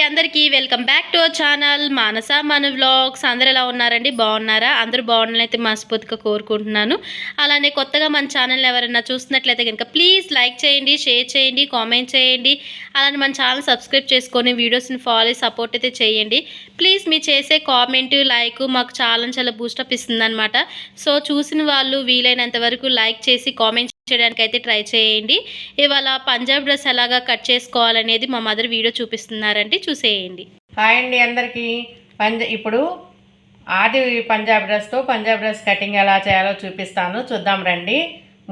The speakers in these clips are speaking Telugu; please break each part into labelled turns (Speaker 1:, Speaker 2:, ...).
Speaker 1: అందరికీ welcome back to our channel Manasa మన వ్లాగ్స్. అందరూ ఎలా ఉన్నారండి? బాగున్నారా? అందరూ బాగుండాలైతే మనస్ఫూర్తిగా కోరుకుంటున్నాను. అలానే కొత్తగా మన ఛానల్ ఎవరైనా చూస్తున్నట్లయితే కనుక ప్లీజ్ లైక్ చేయండి, షేర్ చేయండి, కామెంట్ చేయండి. అలానే మన ఛానల్ సబ్స్క్రైబ్ చేసుకొని వీడియోస్ని ఫాలో సపోర్ట్ అయితే చేయండి. ప్లీజ్ మీ చేసే కామెంట్, లైక్ మాకు చాలా బూస్టప్ ఇస్తుంది అనమాట. సో చూసిన వాళ్ళు వీలైనంత వరకు లైక్ చేసి కామెంట్ చేయడానికి అయితే ట్రై చేయండి. ఇవాళ పంజాబ్ డ్రెస్ ఎలాగా కట్ చేసుకోవాలనేది మా మదర్ వీడియో చూపిస్తున్నారండి, చూసేయండి.
Speaker 2: హాయ్ అండి అందరికీ. ఇప్పుడు ఆది పంజాబ్ డ్రెస్ కటింగ్ ఎలా చేయాలో చూపిస్తాను, చూద్దాం రండి.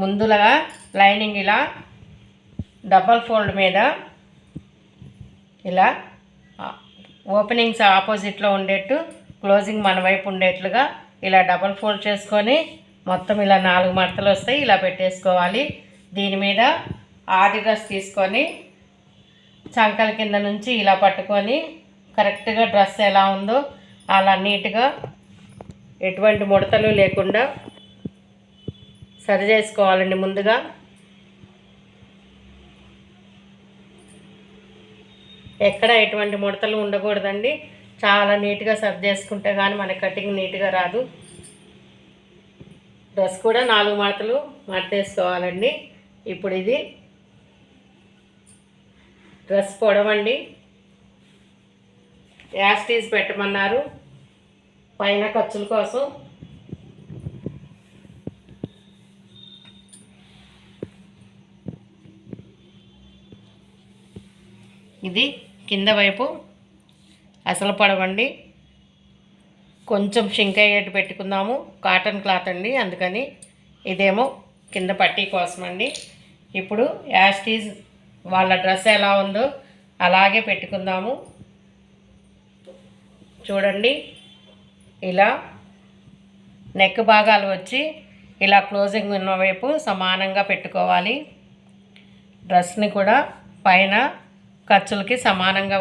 Speaker 2: ముందుగా లైనింగ్ ఇలా డబల్ ఫోల్డ్ మీద ఇలా ఓపెనింగ్స్ ఆపోజిట్లో ఉండేట్టు, క్లోజింగ్ మన వైపు ఉండేట్లుగా ఇలా డబల్ ఫోల్డ్ చేసుకొని మొత్తం ఇలా 4 మడతలు వస్తాయి, ఇలా పెట్టేసుకోవాలి. దీని మీద ఆది డ్రెస్ తీసుకొని చంకల కింద నుంచి ఇలా పట్టుకొని కరెక్ట్గా డ్రెస్ ఎలా ఉందో అలా నీట్గా ఎటువంటి ముడతలు లేకుండా సరి చేసుకోవాలండి. ముందుగా ఎక్కడ ఎటువంటి ముడతలు ఉండకూడదండి. చాలా నీట్గా సరి చేసుకుంటే కానీ మన కటింగ్ నీట్గా రాదు. డ్రెస్ కూడా 4 మడతలు మడతేసుకోవాలండి. ఇప్పుడు ఇది డ్రెస్ పొడవండి, యాస్టీస్ పెట్టమన్నారు పైన ఖర్చుల కోసం. ఇది కింద వైపు అసలు పొడవండి. కొంచెం షింక్ అయ్యేట్టు పెట్టుకుందాము, కాటన్ క్లాత్ అండి, అందుకని ఇదేమో కింద పట్టీ కోసం అండి. ఇప్పుడు యాస్టీస్ వాళ్ళ డ్రెస్ ఎలా ఉందో అలాగే పెట్టుకుందాము. చూడండి, ఇలా నెక్ భాగాలు వచ్చి ఇలా క్లోజింగ్ ఉన్న వైపు సమానంగా పెట్టుకోవాలి. డ్రెస్ని కూడా పైన ఖర్చులకి సమానంగా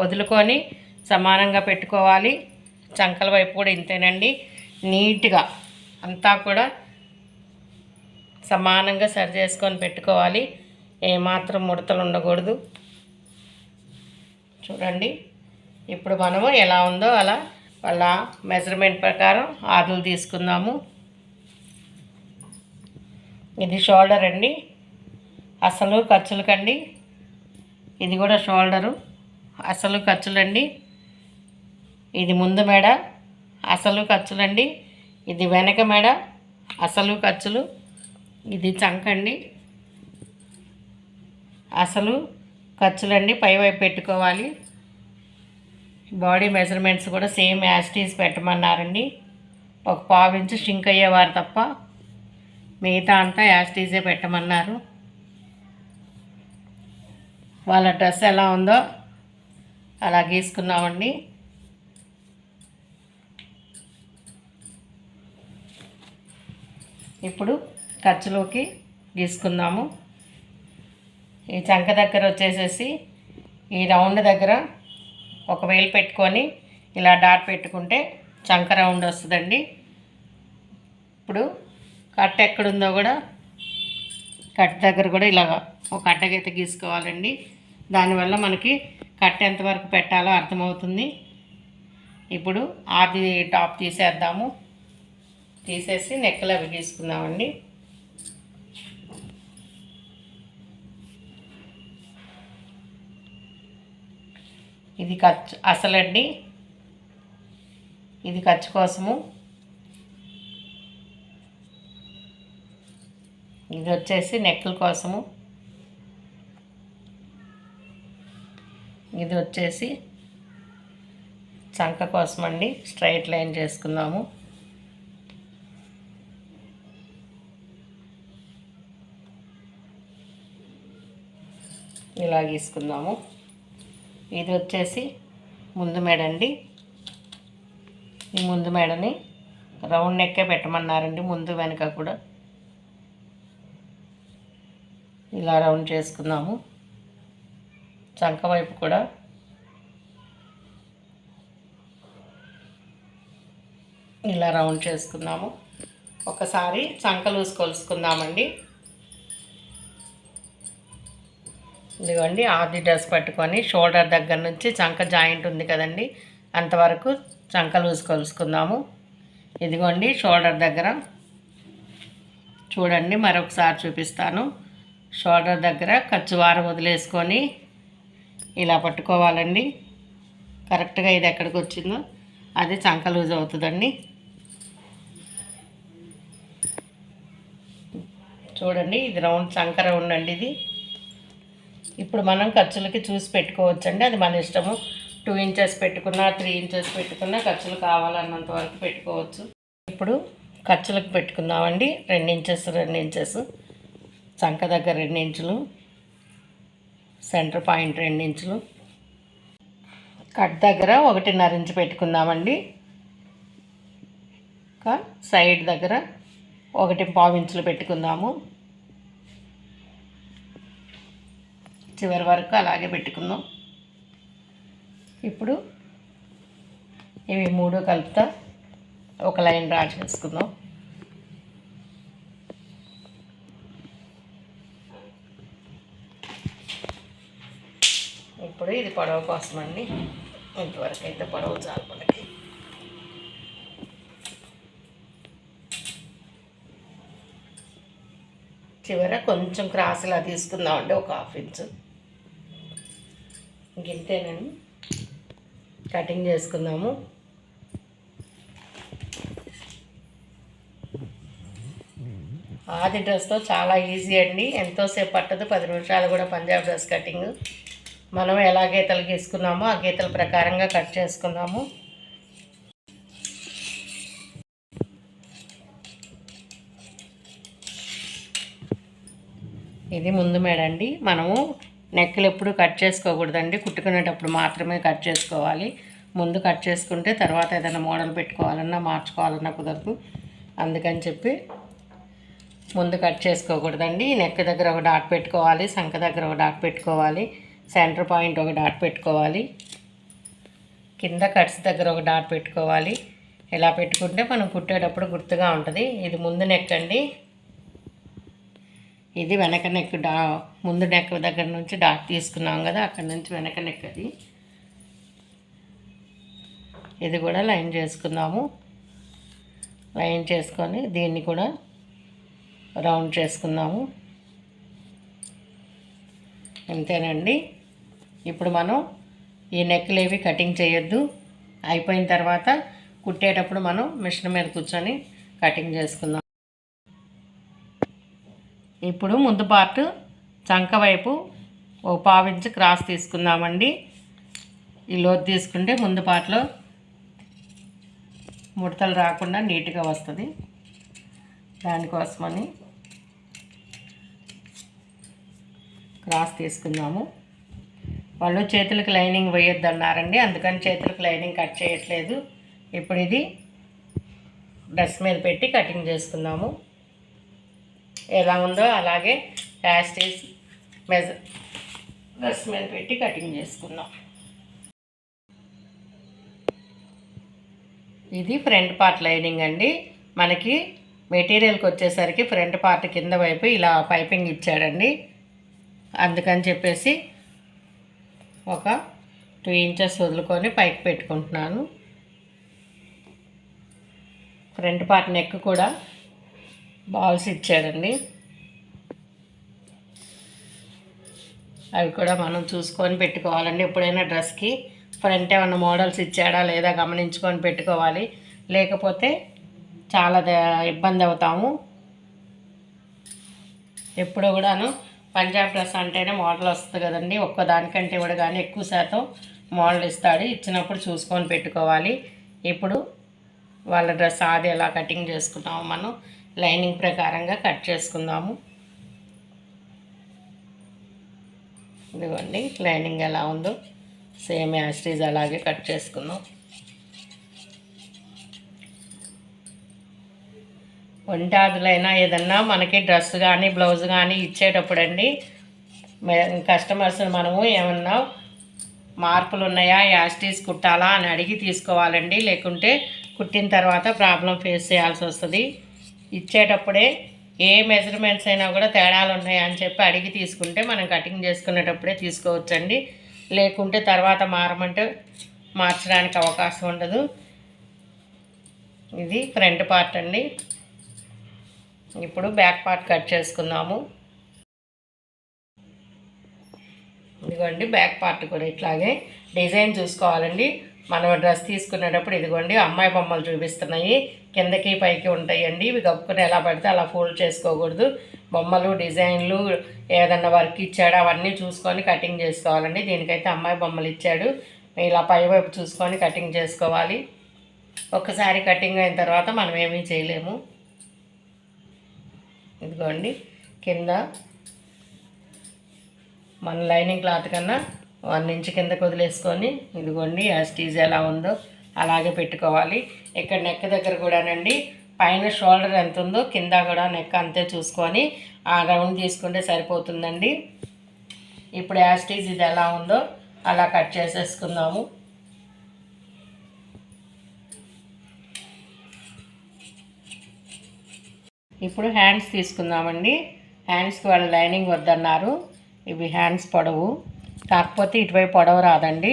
Speaker 2: వదులుకొని సమానంగా పెట్టుకోవాలి. చంకల వైపు కూడా ఇంతేనండి. నీట్గా అంతా కూడా సమానంగా సరి చేసుకొని పెట్టుకోవాలి. ఏమాత్రం ముడతలు ఉండకూడదు. చూడండి, ఇప్పుడు మనము ఎలా ఉందో అలా వాళ్ళ మెజర్మెంట్ ప్రకారం ఆదులు తీసుకుందాము. ఇది షోల్డర్ అండి, అసలు ఖర్చులకండి. ఇది కూడా షోల్డరు, అసలు ఖర్చులండి. ఇది ముందు మెడ, అసలు ఖర్చులండి. ఇది వెనక మెడ, అసలు ఖర్చులు. ఇది చంకండి, అసలు ఖర్చులండి. పైవైపు పెట్టుకోవాలి. బాడీ మెజర్మెంట్స్ కూడా సేమ్ యాస్టీస్ పెట్టమన్నారండి. ఒక 1/4 ఇంచు షింక్ అయ్యేవారు తప్ప మిగతా అంతా యాస్టీసే పెట్టమన్నారు. వాళ్ళ డ్రెస్ ఎలా ఉందో అలా గీసుకున్నామండి. ఇప్పుడు ఖర్చులోకి గీసుకుందాము. ఈ చంక దగ్గర వచ్చేసేసి ఈ రౌండ్ దగ్గర ఒక వేలు పెట్టుకొని ఇలా డాట్ పెట్టుకుంటే చంక రౌండ్ వస్తుందండి. ఇప్పుడు కట్ ఎక్కడుందో కూడా కట్ దగ్గర కూడా ఇలా ఒక అడ్డగైతే గీసుకోవాలండి. దానివల్ల మనకి కట్ ఎంతవరకు పెట్టాలో అర్థమవుతుంది. ఇప్పుడు ఆది టాప్ తీసేద్దాము. తీసేసి నెక్కలు అవి గీసుకుందామండి. ఇది ఖర్చు అసలండి, ఇది ఖర్చు కోసము. ఇది వచ్చేసి నెక్కల కోసము. ఇది వచ్చేసి చంక కోసం అండి. స్ట్రైట్ లైన్ చేసుకుందాము. ఇలా గీసుకుందాము. ఇది వచ్చేసి ముందు మెడ అండి. ఈ ముందు మెడని రౌండ్ నెక్కే పెట్టమన్నారండి. ముందు వెనక కూడా ఇలా రౌండ్ చేసుకుందాము. చంక వైపు కూడా ఇలా రౌండ్ చేసుకుందాము. ఒకసారి చంక లూజ్ కొలుసుకుందామండి. ఇదిగోండి ఆది డ్రెస్ పట్టుకొని షోల్డర్ దగ్గర నుంచి చంక జాయింట్ ఉంది కదండి అంతవరకు చంక లూజ్ కొలుసుకుందాము. ఇదిగోండి షోల్డర్ దగ్గర చూడండి, మరొకసారి చూపిస్తాను. షోల్డర్ దగ్గర ఖర్చు వారం వదిలేసుకొని ఇలా పట్టుకోవాలండి. కరెక్ట్గా ఇది ఎక్కడికి వచ్చిందో అది చంక లూజ్ అవుతుందండి. చూడండి, ఇది రౌండ్ చంక రౌండ్ అండి ఇది. ఇప్పుడు మనం ఖర్చులకి చూసి పెట్టుకోవచ్చండి, అది మన ఇష్టము. 2 ఇంచెస్ పెట్టుకున్నా 3 ఇంచెస్ పెట్టుకున్నా ఖర్చులు కావాలన్నంత వరకు పెట్టుకోవచ్చు. ఇప్పుడు ఖర్చులకు పెట్టుకుందామండి. 2 ఇంచెస్ చంక దగ్గర 2 ఇంచులు, సెంటర్ పాయింట్ 2 ఇంచులు, కట్ దగ్గర 1.5 ఇంచు పెట్టుకుందామండి. ఇంకా సైడ్ దగ్గర 1.5 ఇంచులు పెట్టుకుందాము. చివరి వరకు అలాగే పెట్టుకుందాం. ఇప్పుడు ఇవి 3 కలుపుతా ఒక లైన్ డ్రా చేసుకుందాం. ఇప్పుడు ఇది పొడవు కోసం అండి. ఇంతవరకు అయితే పొడవు చాలు మనకి. చివర కొంచెం క్రాస్ ఇలా తీసుకుందామండి, ఒక 1/2 ఇంచు. ఇంతేనండి, కటింగ్ చేసుకుందాము. ఆది డ్రెస్తో చాలా ఈజీ అండి, ఎంతోసేపు పట్టదు, 10 నిమిషాలు కూడా పంజాబ్ డ్రెస్ కటింగ్. మనం ఎలా గీతలు గీసుకున్నామో ఆ గీతల ప్రకారంగా కట్ చేసుకుందాము. ఇది ముందు మేడండి. మనము నెక్కులు ఎప్పుడు కట్ చేసుకోకూడదండి, కుట్టుకునేటప్పుడు మాత్రమే కట్ చేసుకోవాలి. ముందు కట్ చేసుకుంటే తర్వాత ఏదైనా మోడల్ పెట్టుకోవాలన్నా మార్చుకోవాలన్నా కుదరదు. అందుకని చెప్పి ముందు కట్ చేసుకోకూడదండి. నెక్ దగ్గర ఒక డాట్ పెట్టుకోవాలి, సంక దగ్గర ఒక డాట్ పెట్టుకోవాలి, సెంటర్ పాయింట్ ఒక డాట్ పెట్టుకోవాలి, కింద కట్స్ దగ్గర ఒక డాట్ పెట్టుకోవాలి. ఇలా పెట్టుకుంటే మనం కుట్టేటప్పుడు గుర్తుగా ఉంటుంది. ఇది ముందు నెక్ అండి, ఇది వెనక నెక్. ముందు నెక్ దగ్గర నుంచి డాట్ తీసుకున్నాం కదా, అక్కడి నుంచి వెనక నెక్ అది. ఇది కూడా లైన్ చేసుకుందాము. లైన్ చేసుకొని దీన్ని కూడా రౌండ్ చేసుకుందాము. అంతేనండి. ఇప్పుడు మనం ఈ నెక్లు ఏవి కటింగ్ చేయొద్దు. అయిపోయిన తర్వాత కుట్టేటప్పుడు మనం మిషన్ మీద కూర్చొని కటింగ్ చేసుకుందాం. ఇప్పుడు ముందు పార్ట్ చంక వైపు ఓ 1/2 ఇంచు క్రాస్ తీసుకుందామండి. ఈ లోతు తీసుకుంటే ముందు పార్ట్లో ముడతలు రాకుండా నీట్గా వస్తుంది. దానికోసమని క్రాస్ తీసుకుందాము. వాళ్ళు చేతులకు లైనింగ్ వేయొద్దు అన్నారండి, అందుకని చేతులకు లైనింగ్ కట్ చేయట్లేదు. ఇప్పుడు ఇది డ్రెస్ మీద పెట్టి కటింగ్ చేసుకుందాము. ఎలా ఉందో అలాగే యాస్టీస్ డ్రెస్ మీద పెట్టి కటింగ్ చేసుకుందాం. ఇది ఫ్రంట్ పార్ట్ లైనింగ్ అండి. మనకి మెటీరియల్కి వచ్చేసరికి ఫ్రంట్ పార్ట్ కింద వైపు ఇలా పైపింగ్ ఇచ్చాడండి. అందుకని చెప్పేసి ఒక 2 ఇంచెస్ వదులుకొని పైకి పెట్టుకుంటున్నాను. ఫ్రంట్ పార్ట్ నెక్ కూడా బాల్స్ ఇచ్చాడండి, అవి కూడా మనం చూసుకొని పెట్టుకోవాలండి. ఎప్పుడైనా డ్రెస్కి ఫ్రంట్ ఏమన్నా మోడల్స్ ఇచ్చాడా లేదా గమనించుకొని పెట్టుకోవాలి, లేకపోతే చాలా ఇబ్బంది అవుతాము. ఎప్పుడు కూడాను పంజాబ్ డ్రెస్ అంటేనే మోడల్ వస్తుంది కదండి, ఒక్కదానికంటే కూడా కానీ ఎక్కువ శాతం మోడల్ ఇస్తాడు. ఇచ్చినప్పుడు చూసుకొని పెట్టుకోవాలి. ఇప్పుడు వాళ్ళ డ్రెస్ ఆది ఎలా కటింగ్ చేసుకున్నాము మనం లైనింగ్ ప్రకారంగా కట్ చేసుకుందాము. ఇదిగోండి లైనింగ్ ఎలా ఉందో సేమ్ యాస్టీజ్ అలాగే కట్ చేసుకుందాం. ఒంటాదులైనా ఏదన్నా మనకి డ్రెస్ కానీ బ్లౌజ్ కానీ ఇచ్చేటప్పుడు అండి, కస్టమర్స్ మనము ఏమన్నా మార్పులు ఉన్నాయా యాస్టీజ్ కుట్టాలా అని అడిగి తీసుకోవాలండి. లేకుంటే కుట్టిన తర్వాత ప్రాబ్లం ఫేస్ చేయాల్సి వస్తుంది. ఇచ్చేటప్పుడే ఏ మెజర్మెంట్స్ అయినా కూడా తేడాలు ఉన్నాయా అని చెప్పి అడిగి తీసుకుంటే మనం కటింగ్ చేసుకునేటప్పుడే తీసుకోవచ్చండి. లేకుంటే తర్వాత మారమంటే మార్చడానికి అవకాశం ఉండదు. ఇది ఫ్రంట్ పార్ట్ అండి. ఇప్పుడు బ్యాక్ పార్ట్ కట్ చేసుకుందాము. ఇదిగోండి బ్యాక్ పార్ట్ కూడా ఇట్లాగే డిజైన్ చూసుకోవాలండి. మనం డ్రెస్ తీసుకునేటప్పుడు ఇదిగోండి అమ్మాయి బొమ్మలు చూపిస్తున్నాయి, కిందకి పైకి ఉంటాయండి. ఇవి కప్పుకొని ఎలా పడితే అలా ఫోల్డ్ చేసుకోకూడదు. బొమ్మలు డిజైన్లు ఏదన్నా వర్క్ ఇచ్చాడు అవన్నీ చూసుకొని కటింగ్ చేసుకోవాలండి. దీనికైతే అమ్మాయి బొమ్మలు ఇచ్చాడు, ఇలా పైవైపు చూసుకొని కటింగ్ చేసుకోవాలి. ఒక్కసారి కటింగ్ అయిన తర్వాత మనం ఏమీ చేయలేము. ఇదిగోండి కింద మన లైనింగ్ క్లాత్ కన్నా 1 ఇంచ్ కిందకు వదిలేసుకొని ఇదిగోండి యాస్టీజ్ ఎలా ఉందో అలాగే పెట్టుకోవాలి. ఇక్కడ నెక్ దగ్గర కూడానండి పైన షోల్డర్ ఎంత ఉందో కింద కూడా నెక్ అంతే చూసుకొని ఆ రౌండ్ తీసుకుంటే సరిపోతుందండి. ఇప్పుడు యాస్టీజ్ ఇది ఎలా ఉందో అలా కట్ చేసేసుకుందాము. ఇప్పుడు హ్యాండ్స్ తీసుకుందామండి. హ్యాండ్స్కి వాళ్ళు లైనింగ్ వద్దన్నారు. ఇవి హ్యాండ్స్ పొడవు, కాకపోతే ఇటువైపు పొడవు రాదండి,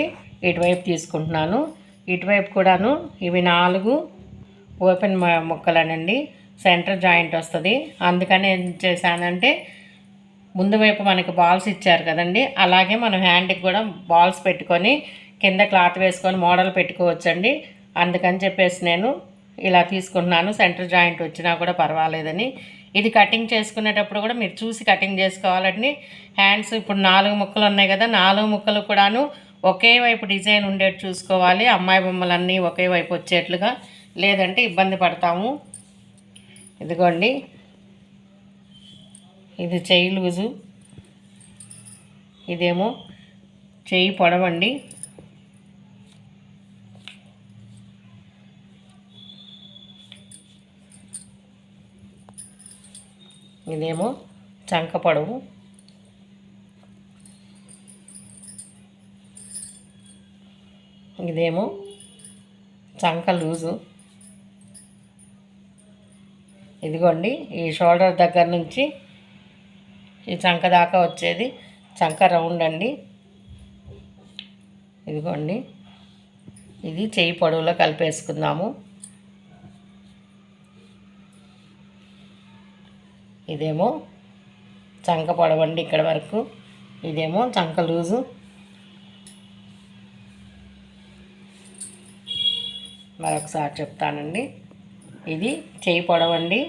Speaker 2: ఇటువైపు తీసుకుంటున్నాను. ఇటువైపు కూడాను ఇవి 4 ఓపెన్ ముక్కలనండి, సెంటర్ జాయింట్ వస్తుంది. అందుకని ఏం చేశానంటే ముందు వైపు మనకి బాల్స్ ఇచ్చారు కదండి, అలాగే మనం హ్యాండ్కి కూడా బాల్స్ పెట్టుకొని కింద క్లాత్ వేసుకొని మోడల్ పెట్టుకోవచ్చండి. అందుకని చెప్పేసి నేను ఇలా తీసుకుంటున్నాను. సెంటర్ జాయింట్ వచ్చినా కూడా పర్వాలేదని. ఇది కటింగ్ చేసుకునేటప్పుడు కూడా మీరు చూసి కటింగ్ చేసుకోవాలండి. హ్యాండ్స్ ఇప్పుడు 4 ముక్కలు ఉన్నాయి కదా, 4 ముక్కలు కూడాను ఒకే వైపు డిజైన్ ఉండేట్టు చూసుకోవాలి. అమ్మాయి బొమ్మలన్నీ ఒకే వైపు వచ్చేట్లుగా, లేదంటే ఇబ్బంది పడతాము. ఇదిగోండి ఇది చెయ్యి లూజు, ఇదేమో చెయ్యి పొడవండి. ఇదేమో చంక పొడవు, ఇదేమో చంక లూజు. ఇదిగోండి ఈ షోల్డర్ దగ్గర నుంచి ఈ చంక దాకా వచ్చేది చంక రౌండ్ అండి. ఇదిగోండి ఇది చెయ్యి పొడవులో కలిపేసుకుందాము. ఇదేమో చంక పొడవండి ఇక్కడ వరకు, ఇదేమో చంక లూజు. మరొకసారి చెప్తానండి, ఇది చెయ్యి పొడవండి,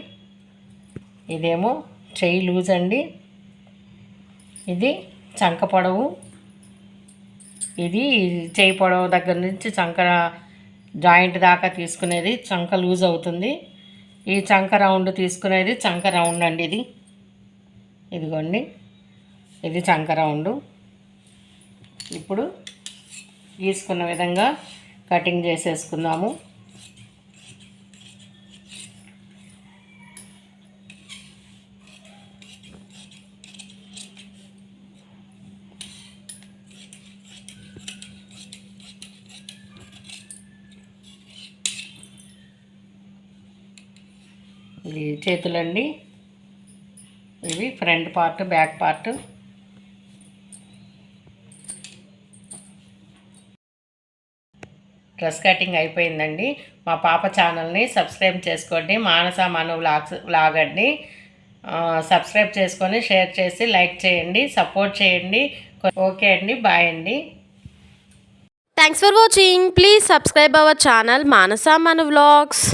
Speaker 2: ఇదేమో చెయ్యి లూజ్ అండి, ఇది చంక పొడవు, ఇది చెయ్యి పొడవు దగ్గర నుంచి చంక జాయింట్ దాకా తీసుకునేది చంక లూజ్ అవుతుంది. ఈ చంక రౌండ్ తీసుకునేది చంక రౌండ్ అండి. ఇది ఇదిగోండి ఇది చంక రౌండ్. ఇప్పుడు గీసుకున్న విధంగా కటింగ్ చేసేసుకుందాము. ఇది చేతులండి, ఇవి front part back part. Dress cutting అయిపోయిందండి. మా పాప ఛానల్ని సబ్స్క్రైబ్ చేసుకోండి, మానస మను వ్లాగ్ అండి. సబ్స్క్రైబ్ చేసుకొని షేర్ చేసి లైక్ చేయండి, సపోర్ట్ చేయండి. ఓకే అండి, బాయ్ అండి.
Speaker 1: Thanks for watching. Please subscribe our channel Manasa Manu vlogs.